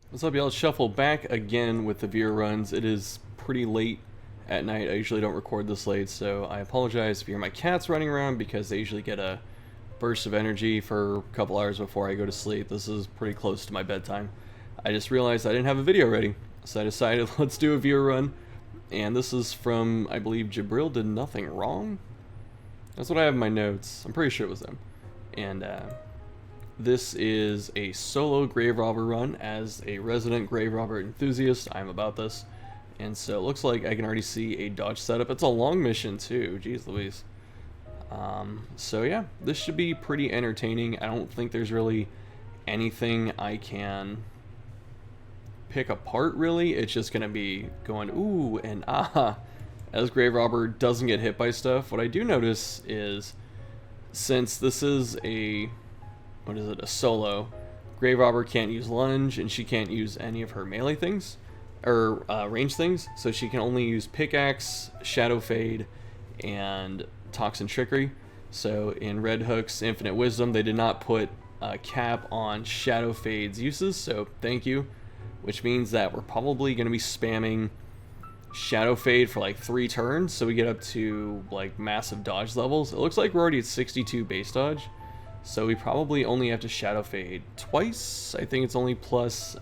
What's up, y'all? Let's shuffle back again with the viewer runs. It is pretty late at night. I usually don't record this late, so I apologize if you hear my cats running around because they usually get a burst of energy for a couple hours before I go to sleep. This is pretty close to my bedtime. I just realized I didn't have a video ready, so I decided let's do a viewer run. And this is from, I believe, Jabril Did Nothing Wrong? That's what I have in my notes. I'm pretty sure it was them. And, this is a solo grave robber run. As a resident grave robber enthusiast, I'm about this. And so it looks like I can already see a dodge setup. It's a long mission too, jeez Louise. So yeah, this should be pretty entertaining. I don't think there's really anything I can pick apart really. It's just gonna be going ooh and ah as grave robber doesn't get hit by stuff. What I do notice is, since this is a a solo, grave robber can't use lunge and she can't use any of her melee things or range things, so she can only use pickaxe, shadow fade, and toxin trickery. So in Red Hook's Infinite Wisdom, they did not put a cap on shadow fade's uses, so thank you, which means that we're probably going to be spamming shadow fade for like 3 turns, so we get up to like massive dodge levels. It looks like we're already at 62 base dodge, so we probably only have to shadow fade twice. I think it's only plus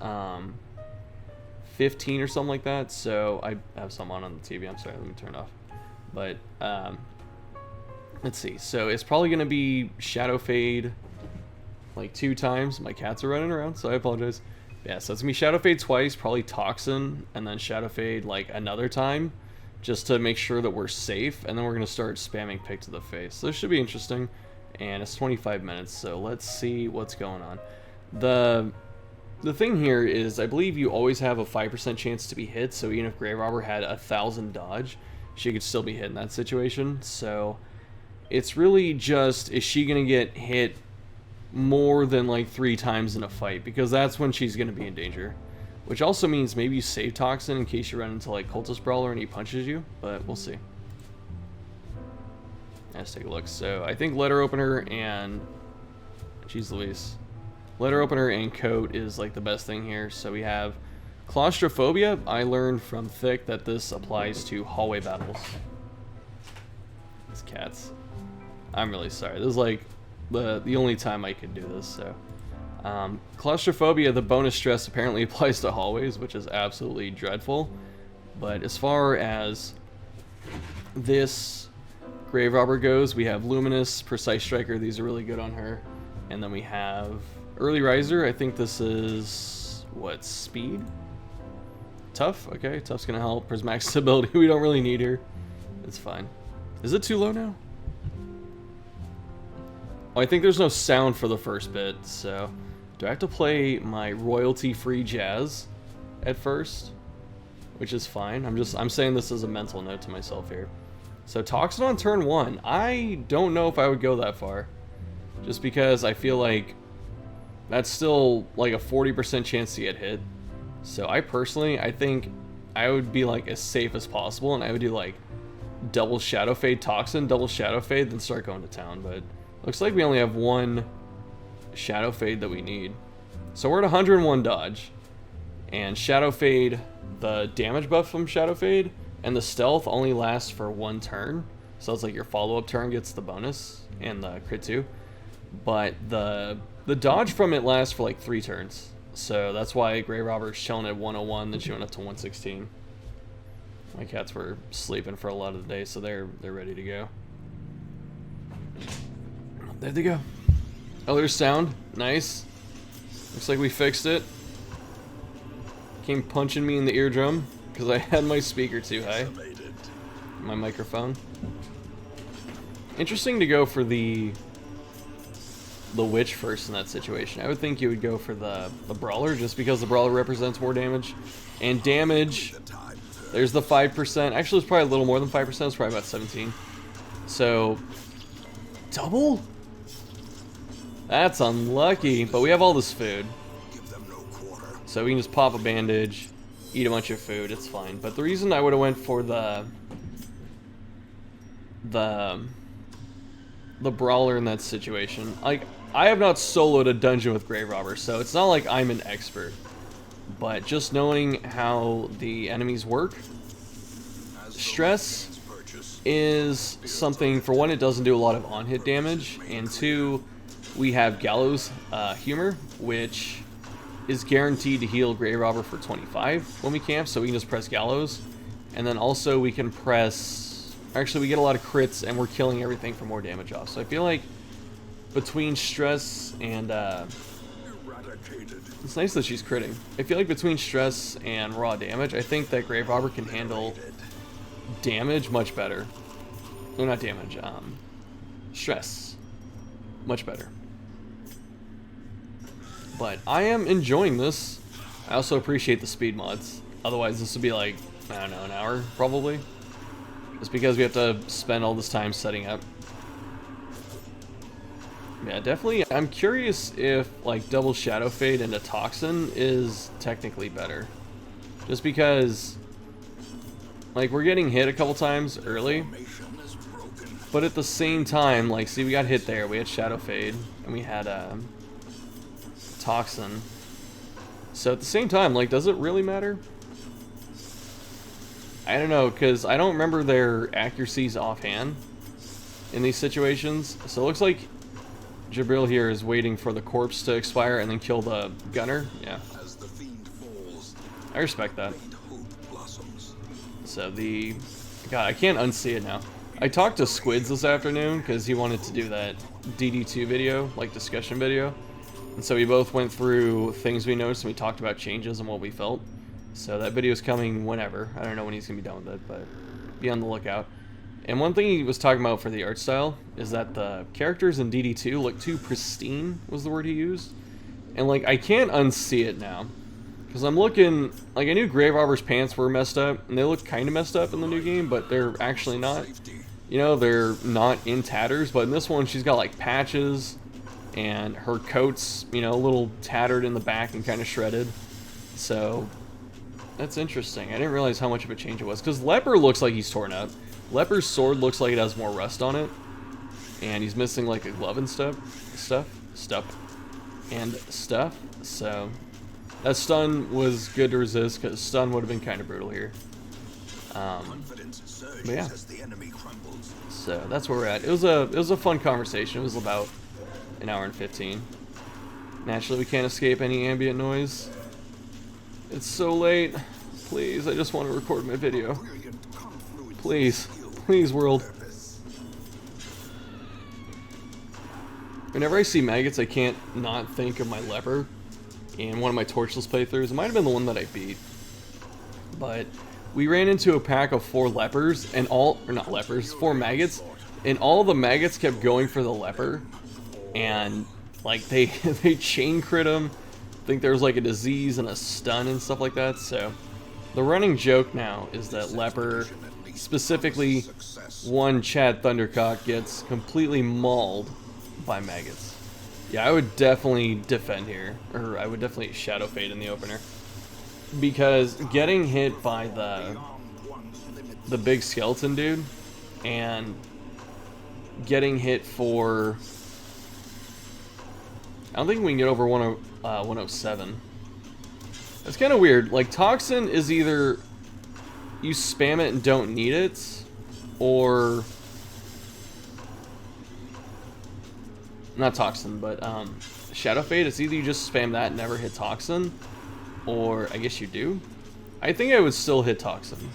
15 or something like that. So I have some on the TV. I'm sorry, let me turn it off. But let's see. So it's probably going to be shadow fade like 2 times. My cats are running around, so I apologize. Yeah, so it's going to be shadow fade twice, probably toxin, and then shadow fade like another time, just to make sure that we're safe. And then we're going to start spamming pick to the face. So this should be interesting. And it's 25 minutes, so let's see what's going on. The thing here is, I believe you always have a 5% chance to be hit, so even if grave robber had 1,000 dodge, she could still be hit in that situation. So it's really just, is she gonna get hit more than like 3 times in a fight, because that's when she's gonna be in danger. Which also means maybe you save toxin in case you run into like cultist brawler and he punches you, but we'll see. Let's take a look. So I think letter opener and jeez Louise, letter opener and coat is like the best thing here. So we have claustrophobia. I learned from Thick that this applies to hallway battles. These cats. I'm really sorry. This is like the only time I could do this. So claustrophobia, the bonus stress apparently applies to hallways, which is absolutely dreadful. But as far as this grave robber goes, we have Luminous, Precise Striker, these are really good on her. And then we have Early Riser. I think this is what, speed? Tough, okay, tough's gonna help. Prismatic Stability, we don't really need her. It's fine. Is it too low now? Oh, I think there's no sound for the first bit, so do I have to play my royalty-free jazz at first? Which is fine. I'm saying this as a mental note to myself here. So toxin on turn 1. I don't know if I would go that far, just because I feel like that's still like a 40% chance to get hit. So I think I would be like as safe as possible, and I would do like double shadow fade toxin, double shadow fade, then start going to town. But looks like we only have 1 shadow fade that we need. So we're at 101 dodge, and shadow fade, the damage buff from shadow fade and the stealth only lasts for 1 turn, so it's like your follow-up turn gets the bonus and the crit too. But the dodge from it lasts for like 3 turns, so that's why grave robber's chilling at 101, then she went up to 116. My cats were sleeping for a lot of the day, so they're ready to go. There they go. Oh, there's sound. Nice. Looks like we fixed it. Came punching me in the eardrum because I had my speaker too high. My microphone. Interesting to go for the witch first in that situation. I would think you would go for the brawler, just because the brawler represents more damage. And damage, there's the 5%. Actually, it's probably a little more than 5%. It's probably about 17. So, double? That's unlucky, but we have all this food. So we can just pop a bandage, eat a bunch of food, it's fine. But the reason I would have went for the brawler in that situation, like, I have not soloed a dungeon with grave robbers, so it's not like I'm an expert. but just knowing how the enemies work, stress is something, for one, it doesn't do a lot of on-hit damage, and two, we have Gallows Humor, which is guaranteed to heal Grave Robber for 25 when we camp, so we can just press Gallows. And then also we can press... Actually, we get a lot of crits, and we're killing everything for more damage off. So I feel like between stress and... it's nice that she's critting. I feel like between stress and raw damage, I think that Grave Robber can handle damage much better. No, not damage. Stress. Much better. But I am enjoying this. I also appreciate the speed mods. Otherwise, this would be like, I don't know, an hour, probably. Just because we have to spend all this time setting up. Yeah, definitely. I'm curious if, like, double Shadow Fade into Toxin is technically better. Just because, like, we're getting hit a couple times early. But at the same time, like, see, we got hit there. We had Shadow Fade. And we had, Toxin. So at the same time, like, does it really matter? I don't know, because I don't remember their accuracies offhand in these situations. So it looks like Jabril here is waiting for the corpse to expire and then kill the gunner. Yeah. I respect that. So the... God, I can't unsee it now. I talked to Squids this afternoon because he wanted to do that DD2 video, like discussion video. And so we both went through things we noticed and we talked about changes and what we felt. So that video is coming whenever. I don't know when he's going to be done with it, but be on the lookout. And one thing he was talking about for the art style is that the characters in DD2 look too pristine, was the word he used. And, like, I can't unsee it now. Because I'm looking, like, I knew Grave Robber's pants were messed up, and they look kind of messed up in the new game, but they're actually not. You know, they're not in tatters, but in this one she's got, like, patches, and her coat's, you know, a little tattered in the back and kind of shredded. So, that's interesting. I didn't realize how much of a change it was. Because Leper looks like he's torn up. Leper's sword looks like it has more rust on it. And he's missing, like, a glove and stuff. So, that stun was good to resist, because stun would have been kind of brutal here. But yeah. So, that's where we're at. It was a fun conversation. It was about an hour and 15. Naturally, we can't escape any ambient noise. It's so late. Please, I just want to record my video. Please. Please, world. Whenever I see maggots, I can't not think of my leper in one of my torchless playthroughs. It might have been the one that I beat. But we ran into a pack of 4 lepers, and all, or not lepers, 4 maggots, and all the maggots kept going for the leper. And, like, they chain crit him. I think there's, like, a disease and a stun and stuff like that. So, the running joke now is that leper, specifically one Chad Thundercock, gets completely mauled by maggots. Yeah, I would definitely defend here, or I would definitely Shadow Fade in the opener, because getting hit by the big skeleton dude and getting hit for, I don't think we can get over 107. That's kind of weird. Like, Toxin is either you spam it and don't need it, or not Toxin, but Shadow Fade. It's either you just spam that and never hit Toxin, or I guess you do. I think I would still hit Toxin,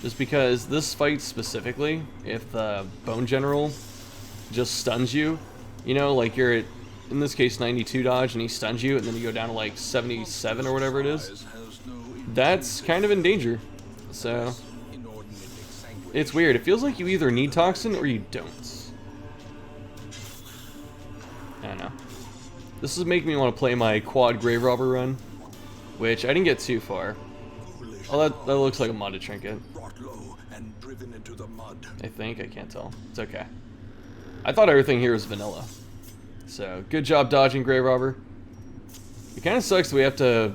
just because this fight specifically, if the Bone General just stuns you, you know, like you're at, in this case, 92 dodge, and he stuns you, and then you go down to like 77 or whatever it is, that's kind of in danger. So, it's weird. It feels like you either need Toxin or you don't. I don't know. This is making me want to play my quad Grave Robber run, which I didn't get too far. Oh, that looks like a modded trinket. I think. I can't tell. It's okay. I thought everything here was vanilla. So, good job dodging Grave Robber. It kind of sucks that we have to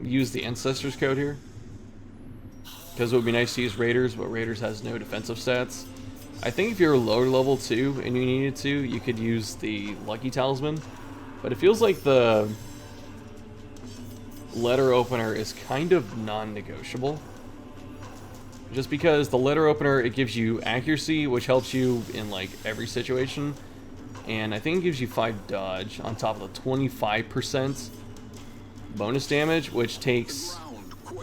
use the Ancestors code here, because it would be nice to use Raiders, but Raiders has no defensive stats. I think if you're lower level too, and you needed to, you could use the Lucky Talisman. But it feels like the letter opener is kind of non-negotiable. Just because the letter opener, it gives you accuracy, which helps you in like every situation. And I think it gives you 5 dodge on top of the 25% bonus damage, which takes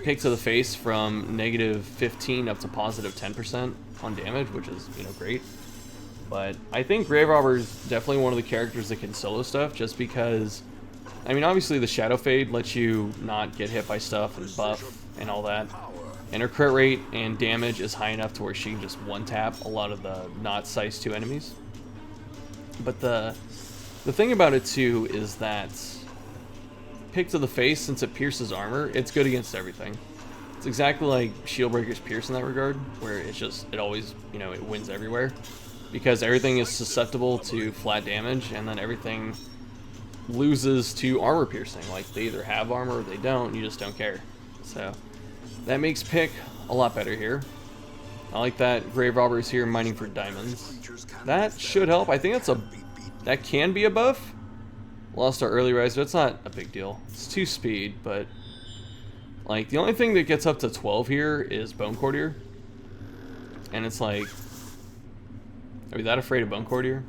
pick to the face from -15 up to +10% on damage, which is, you know, great. But I think Grave Robber is definitely one of the characters that can solo stuff, just because, I mean, obviously the Shadow Fade lets you not get hit by stuff and buff and all that. And her crit rate and damage is high enough to where she can just one-tap a lot of the not size 2 enemies. But the thing about it too is that pick to the face, since it pierces armor, it's good against everything. It's exactly like Shieldbreaker's Pierce in that regard, where it's just, it always, you know, it wins everywhere. Because everything is susceptible to flat damage, and then everything loses to armor piercing. Like, they either have armor or they don't, you just don't care. So that makes pick a lot better here. I like that Grave Robber is here mining for diamonds. That should help. I think that can be a buff. Lost our early rise, but it's not a big deal. It's 2 speed, but like the only thing that gets up to 12 here is Bone Courtier. And it's like, are we that afraid of Bone Courtier?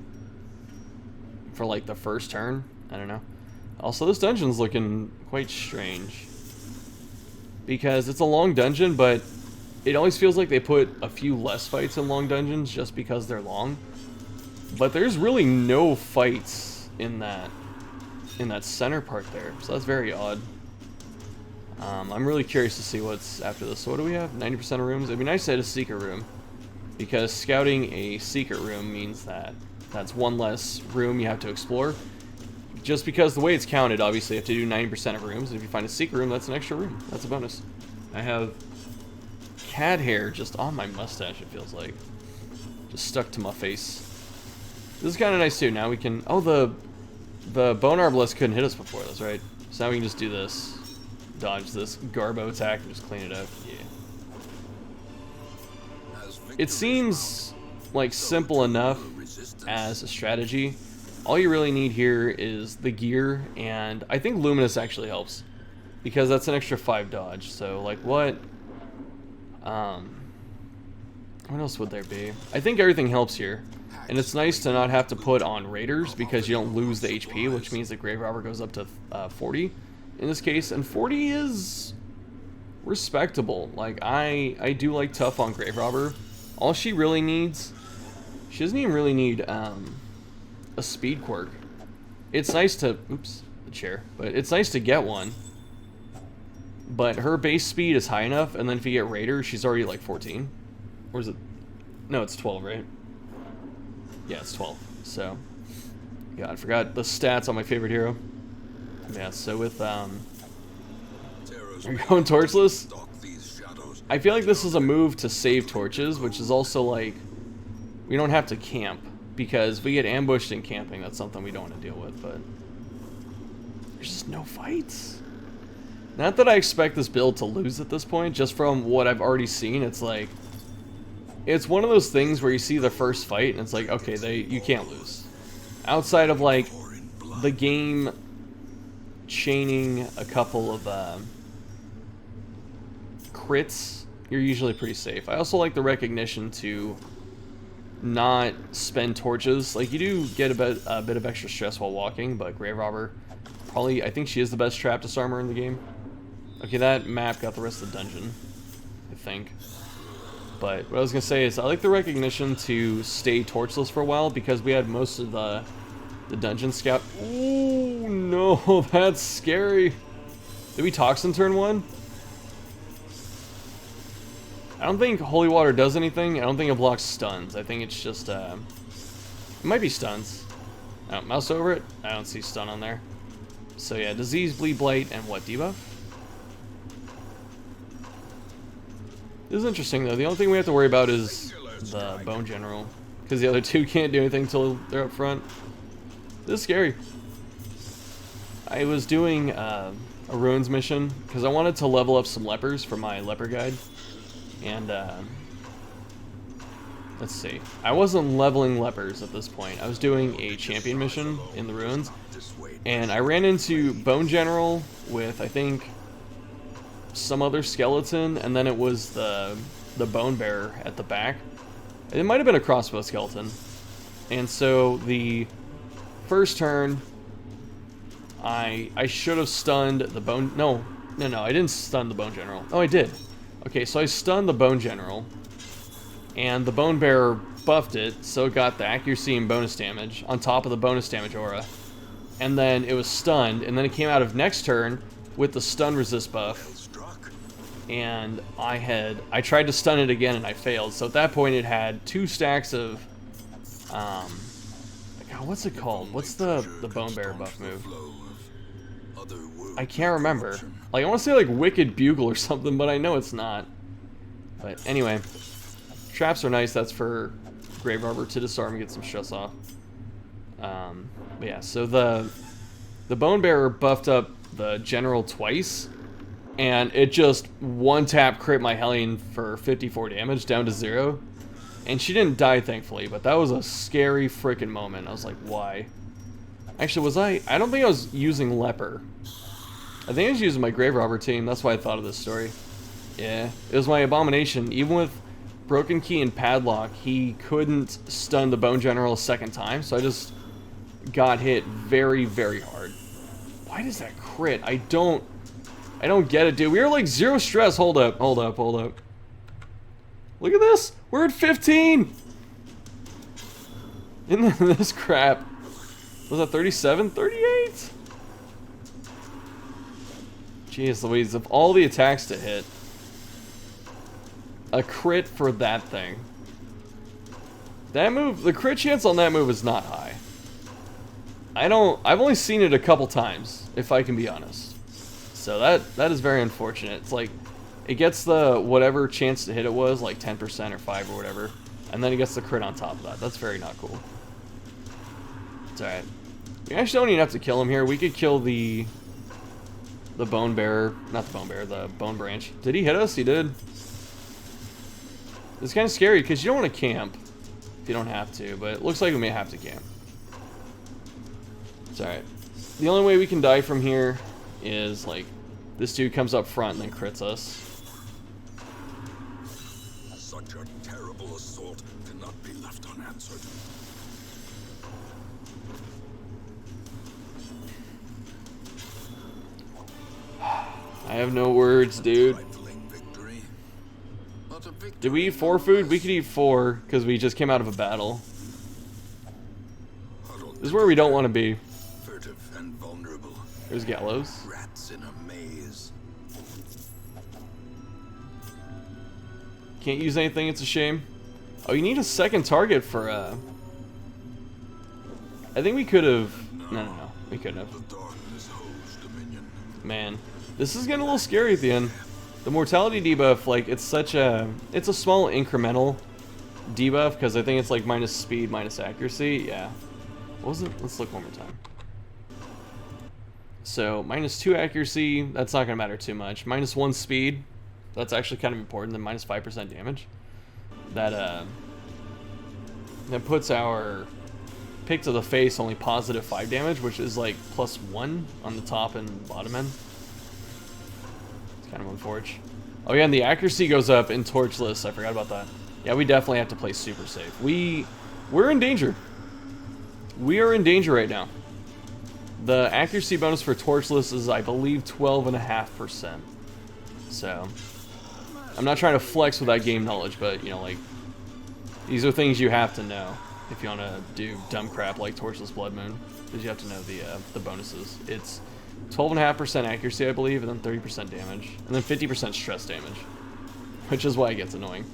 For like the first turn? I don't know. Also, this dungeon's looking quite strange. Because it's a long dungeon, but it always feels like they put a few less fights in long dungeons just because they're long. But there's really no fights in that center part there, so that's very odd. I'm really curious to see what's after this. So what do we have? 90% of rooms? It'd be nice to hit a secret room, because scouting a secret room means that that's one less room you have to explore. Just because the way it's counted, obviously you have to do 90% of rooms, and if you find a secret room, that's an extra room. That's a bonus. I have cat hair just on my mustache, it feels like. Just stuck to my face. This is kind of nice too. Now we can... Oh, the Bone Arbalest couldn't hit us before, that's right. So now we can just do this. Dodge this Garbo attack and just clean it up. Yeah. It seems like simple enough as a strategy. All you really need here is the gear, and I think Luminous actually helps, because that's an extra 5 dodge. So like what else would there be? I think everything helps here. And it's nice to not have to put on Raiders, because you don't lose the HP, which means that Grave Robber goes up to 40 in this case. And 40 is respectable. Like, I do like tough on Grave Robber. All she really needs, she doesn't even really need a speed quirk. It's nice to, oops, the chair, but it's nice to get one. But her base speed is high enough, and then if you get Raider, she's already like 14. Or is it? No, it's 12, right? Yeah, it's 12. So, yeah, I forgot the stats on my favorite hero. Yeah, so with, are we going torchless? I feel like this is a move to save torches, which is also like, we don't have to camp, because if we get ambushed in camping, that's something we don't want to deal with, but there's just no fights. Not that I expect this build to lose at this point, just from what I've already seen, it's like, it's one of those things where you see the first fight and it's like, okay, you can't lose. Outside of like the game chaining a couple of crits, you're usually pretty safe. I also like the recognition to not spend torches. Like, you do get a bit of extra stress while walking, but Grave Robber, probably, I think she is the best Traptus armor in the game. Okay, that map got the rest of the dungeon, I think. But what I was going to say is I like the recognition to stay torchless for a while, because we had most of the dungeon scout. Oh no, that's scary. Did we Toxin turn 1? I don't think Holy Water does anything. I don't think it blocks stuns. I think it's just, it might be stuns. Oh, mouse over it. I don't see stun on there. So yeah, Disease, Bleed, Blight, and what, debuff? This is interesting though. The only thing we have to worry about is the Bone General, because the other two can't do anything until they're up front. This is scary. I was doing a Ruins mission, because I wanted to level up some lepers for my leper guide. And, let's see. I wasn't leveling lepers at this point. I was doing a champion mission in the Ruins. And I ran into Bone General with, I think, some other skeleton, and then it was the bone bearer at the back. It might have been a crossbow skeleton. And so the first turn, I should have stunned the bone... No, I didn't stun the bone general. Oh, I did. Okay, so I stunned the bone general, and the bone bearer buffed it, so it got the accuracy and bonus damage on top of the bonus damage aura. And then it was stunned, and then it came out of next turn with the stun resist buff. And I tried to stun it again and I failed. So at that point it had 2 stacks of God, what's it called? What's the bone bearer buff move? I can't remember. Like, I want to say like Wicked Bugle or something, but I know it's not. But anyway, traps are nice. That's for Grave Robber to disarm and get some stress off. But yeah, so the bone bearer buffed up the general twice, and it just one-tap crit my Hellion for 54 damage down to 0. And she didn't die, thankfully, but that was a scary freaking moment. I was like, why? Actually, was I don't think I was using Leper. I think I was using my Grave Robber team. That's why I thought of this story. Yeah, it was my Abomination. Even with Broken Key and Padlock, he couldn't stun the Bone General a second time, so I just got hit very, very hard. Why does that crit? I don't get it, dude. We were like 0 stress. Hold up. Look at this. We're at 15. In this crap. Was that 37? 38? Jeez Louise, of all the attacks to hit, a crit for that thing. That move, the crit chance on that move is not high. I've only seen it a couple times, if I can be honest. So that is very unfortunate. It's like, it gets the whatever chance to hit it was, like 10% or 5 or whatever, and then it gets the crit on top of that. That's very not cool. It's alright. We actually don't even have to kill him here. We could kill the bone bearer, not the bone bearer, the bone branch. Did he hit us? He did. It's kind of scary because you don't want to camp if you don't have to, but it looks like we may have to camp. It's alright. The only way we can die from here is like this dude comes up front and then crits us. Such a terrible assault cannot be left unanswered. I have no words, dude. Did we eat 4 food? We could eat 4 because we just came out of a battle. This is where we don't want to be. Furtive and vulnerable. There's Gallows. Rats in a maze. Can't use anything, it's a shame. Oh, you need a second target for, I think we could have... No. We couldn't have. Man, this is getting a little scary at the end. The mortality debuff, like, it's a small incremental debuff, because I think it's like minus speed, minus accuracy. Yeah. What was it? Let's look one more time. So, minus 2 accuracy, that's not going to matter too much. Minus 1 speed, that's actually kind of important, than minus 5% damage. That puts our pick to the face only positive 5 damage, which is like plus 1 on the top and bottom end. It's kind of unfortunate. Oh yeah, and the accuracy goes up in Torchless. I forgot about that. Yeah, we definitely have to play super safe. We're in danger. We are in danger right now. The accuracy bonus for Torchless is, I believe, 12.5%. So, I'm not trying to flex with that game knowledge, but, you know, like, these are things you have to know if you want to do dumb crap like Torchless Blood Moon, because you have to know the bonuses. It's 12.5% accuracy, I believe, and then 30% damage, and then 50% stress damage, which is why it gets annoying.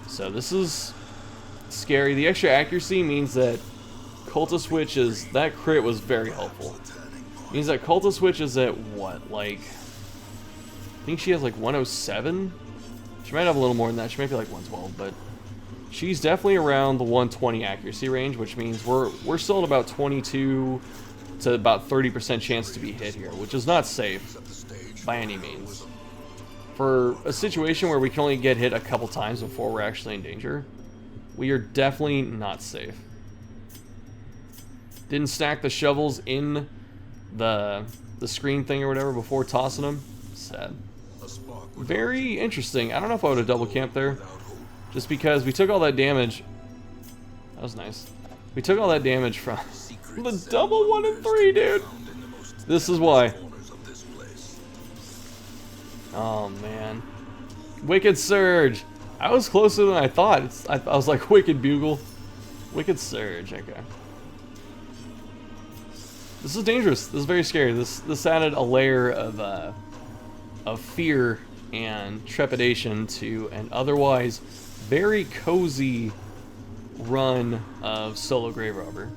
So this is scary. The extra accuracy means that Cultist Witch is... That crit was very helpful. Means that Cultist Witch is at, what, like... I think she has, like, 107? She might have a little more than that. She might be, like, 112, but... She's definitely around the 120 accuracy range, which means we're still at about 22 to about 30% chance to be hit here, which is not safe by any means. For a situation where we can only get hit a couple times before we're actually in danger, we are definitely not safe. Didn't stack the shovels in the screen thing or whatever before tossing them. Sad. A spark would Very interesting. I don't know if I would have double camped there. Just because we took all that damage. That was nice. We took all that damage from the double 1 and 3, dude. found in the most This is why. corners of this place. Oh, man. Wicked Surge. I was closer than I thought. I was like, Wicked Bugle. Wicked Surge. Okay. This is dangerous. This is very scary. This added a layer of fear and trepidation to an otherwise very cozy run of solo grave robber.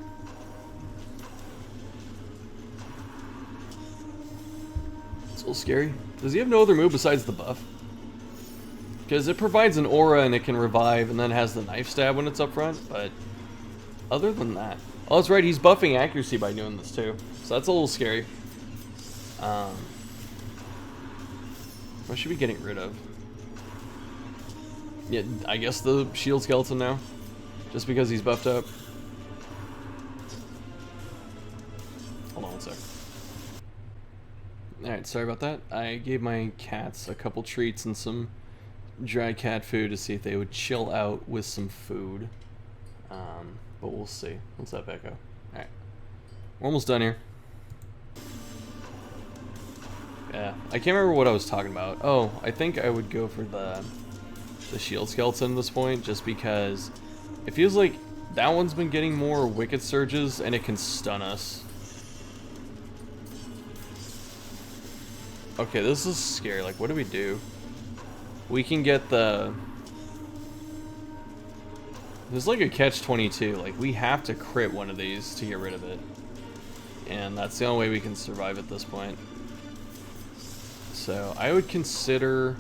It's a little scary. Does he have no other move besides the buff? Because it provides an aura and it can revive and then has the knife stab when it's up front, but other than that. Oh, that's right, he's buffing accuracy by doing this too. So that's a little scary. What should we be getting rid of? Yeah, I guess the shield skeleton now. Just because he's buffed up. Hold on one sec. Alright, sorry about that. I gave my cats a couple treats and some dry cat food to see if they would chill out with some food. But we'll see. What's that echo? Alright. We're almost done here. Yeah, I can't remember what I was talking about. Oh, I think I would go for the shield skeleton at this point, just because it feels like that one's been getting more wicked surges and it can stun us. Okay, this is scary. Like, what do we do? We can get the... There's like a catch-22. Like, we have to crit one of these to get rid of it. And that's the only way we can survive at this point. So, I would consider...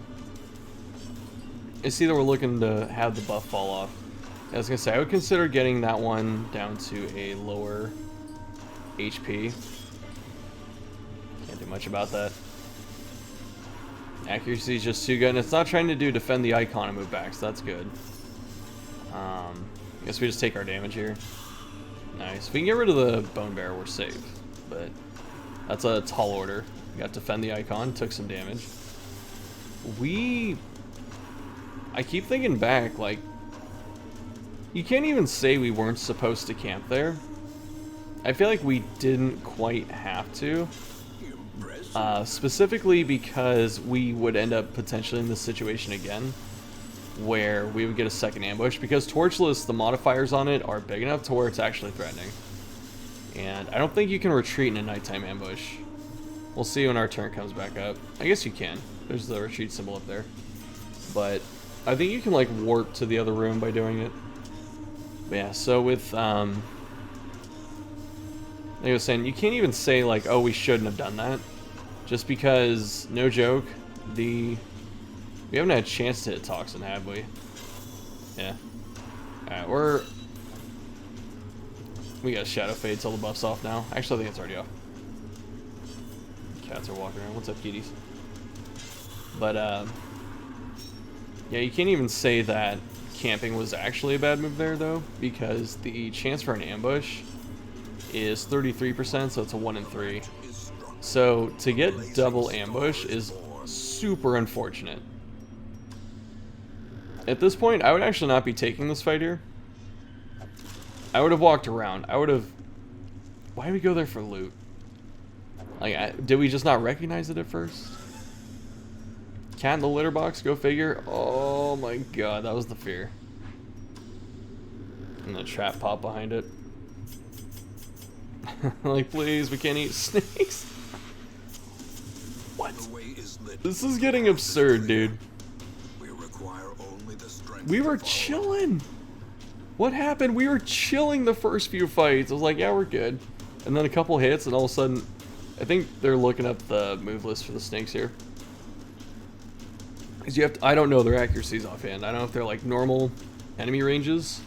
It's either we're looking to have the buff fall off. I was gonna say, I would consider getting that one down to a lower HP. Can't do much about that. Accuracy is just too good, and it's not trying to do defend the icon and move back, so that's good. I guess we just take our damage here. Nice. If we can get rid of the Bone Bearer, we're safe. But that's a tall order. We got defend the icon, took some damage. I keep thinking back, like, you can't even say we weren't supposed to camp there. I feel like we didn't quite have to. Specifically because we would end up potentially in this situation again, where we would get a second ambush, because Torchless, the modifiers on it are big enough to where it's actually threatening. And I don't think you can retreat in a nighttime ambush. We'll see when our turn comes back up. I guess you can. There's the retreat symbol up there. But I think you can, like, warp to the other room by doing it. But yeah, so with, like I was saying, you can't even say, like, oh, we shouldn't have done that. Just because, no joke, we haven't had a chance to hit Toxin, have we? Yeah. Alright, we got Shadow Fade till the buff's off now. Actually, I think it's already off. Cats are walking around. What's up, kitties? But, yeah, you can't even say that camping was actually a bad move there, though, because the chance for an ambush is 33%, so it's a 1 in 3. So, to get double ambush is super unfortunate. At this point, I would actually not be taking this fight here. I would have walked around. Why did we go there for loot? Like, did we just not recognize it at first? Cat in the litter box, go figure. Oh my god, that was the fear. And the trap pop behind it. Like, please, we can't eat snakes. What? This is getting absurd, dude. We were chilling. What happened? We were chilling the first few fights. I was like, yeah, we're good. And then a couple hits, and all of a sudden, I think they're looking up the move list for the snakes here. Because you have to, I don't know their accuracies offhand. I don't know if they're like normal enemy ranges.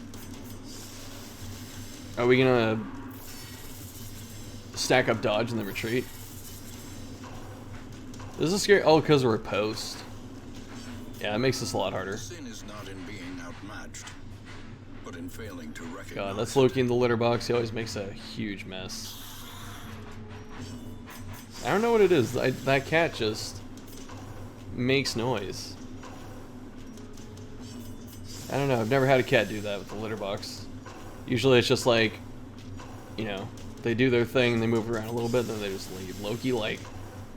Are we gonna stack up dodge and then retreat? This is scary. Oh, because we're a post. Yeah, it makes this a lot harder. Sin is not in being outmatched, but in failing to recognize. God, that's Loki in the litter box. He always makes a huge mess. I don't know what it is. That cat just... makes noise. I don't know, I've never had a cat do that with the litter box. Usually it's just like, you know, they do their thing, they move around a little bit, then they just leave. Loki, like,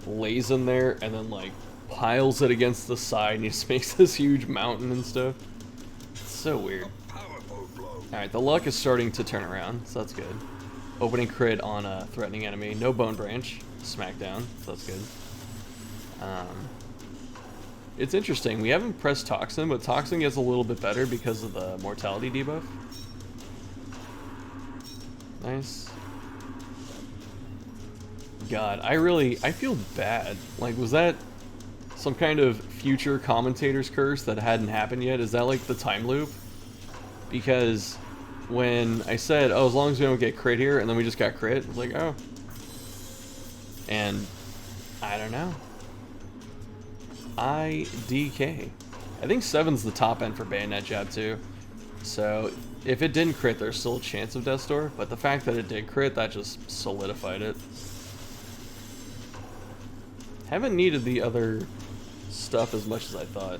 lays in there and then, like, piles it against the side and he just makes this huge mountain and stuff. It's so weird. Alright, the luck is starting to turn around, so that's good. Opening crit on a threatening enemy. No Bone Branch. Smackdown, so that's good. It's interesting. We haven't pressed Toxin, but Toxin gets a little bit better because of the mortality debuff. Nice. God, I feel bad. Like, was that some kind of future commentator's curse that hadn't happened yet? Is that like the time loop? Because when I said, oh, as long as we don't get crit here, and then we just got crit, I was like, oh. And I don't know. IDK. I think 7's the top end for Bayonet Jab too. So if it didn't crit, there's still a chance of Death's Door, but the fact that it did crit, that just solidified it. Haven't needed the other stuff as much as I thought.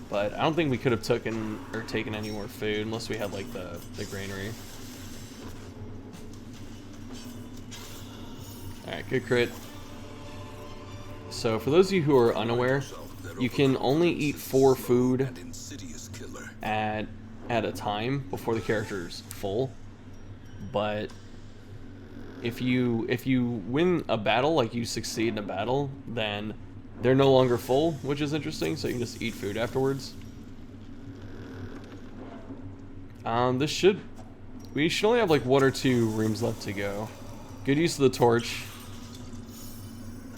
But I don't think we could have taken any more food unless we had like the granary. Alright, good crit. So for those of you who are unaware, you can only eat 4 food at a time before the character's full. But if you win a battle, like you succeed in a battle, then they're no longer full, which is interesting, so you can just eat food afterwards. We should only have like 1 or 2 rooms left to go. Good use of the torch.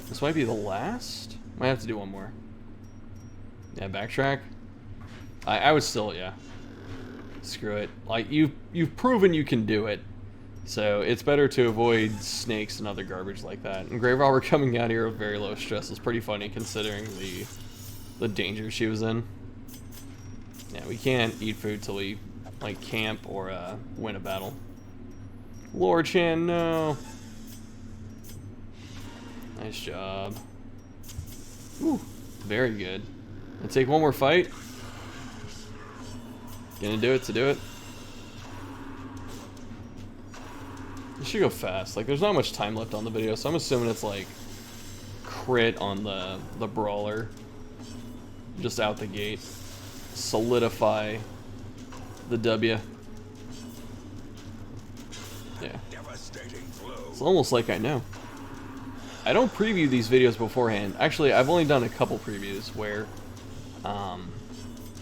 This might be the last? Might have to do one more. Yeah, backtrack. I would still, yeah. Screw it. Like, you've proven you can do it. So it's better to avoid snakes and other garbage like that. And Grave Robber coming out here with very low stress is pretty funny considering the danger she was in. Yeah, we can't eat food till we like camp or win a battle. Lord Chan, no. Nice job. Ooh, very good. Let's take one more fight. Gonna do it to do it. It should go fast. Like, there's not much time left on the video, so I'm assuming it's like crit on the brawler. Just out the gate. Solidify the W. Yeah. It's almost like I know. I don't preview these videos beforehand. Actually, I've only done a couple previews where,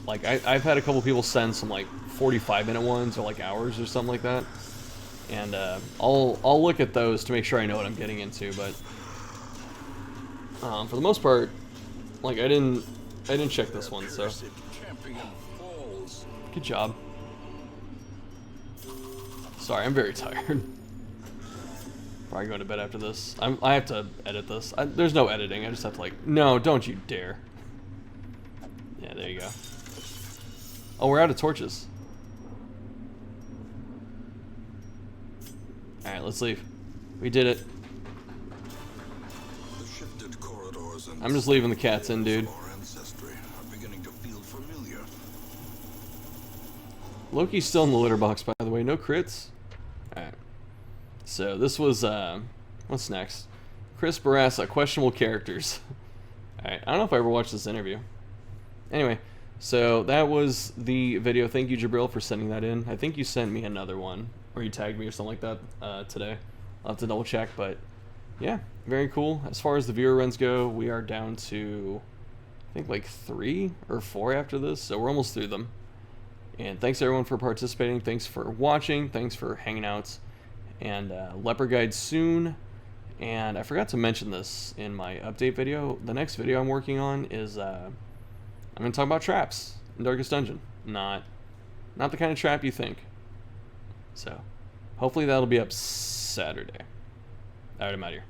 like, I've had a couple people send some, like, 45-minute ones or, like, hours or something like that. And, I'll look at those to make sure I know what I'm getting into, but, for the most part, like, I didn't check this one, so. Good job. Sorry, I'm very tired. Probably going to bed after this. I have to edit this. There's no editing. I just have to like, no, don't you dare. Yeah, there you go. Oh, we're out of torches. Alright, let's leave. We did it. I'm just leaving the cats in, dude. Loki's still in the litter box, by the way. No crits. Alright. So this was, what's next? Chris Barassa, questionable characters. Alright, I don't know if I ever watched this interview. Anyway, so that was the video. Thank you, Jabril, for sending that in. I think you sent me another one, or you tagged me or something like that today. I'll have to double check, but yeah, very cool. As far as the viewer runs go, we are down to, I think, like 3 or 4 after this, so we're almost through them. And thanks everyone for participating. Thanks for watching. Thanks for hanging out. And Leopard Guide soon. And I forgot to mention this in my update video. The next video I'm working on is I'm going to talk about traps in Darkest Dungeon. Not the kind of trap you think. So hopefully that'll be up Saturday. Alright, I'm out of here.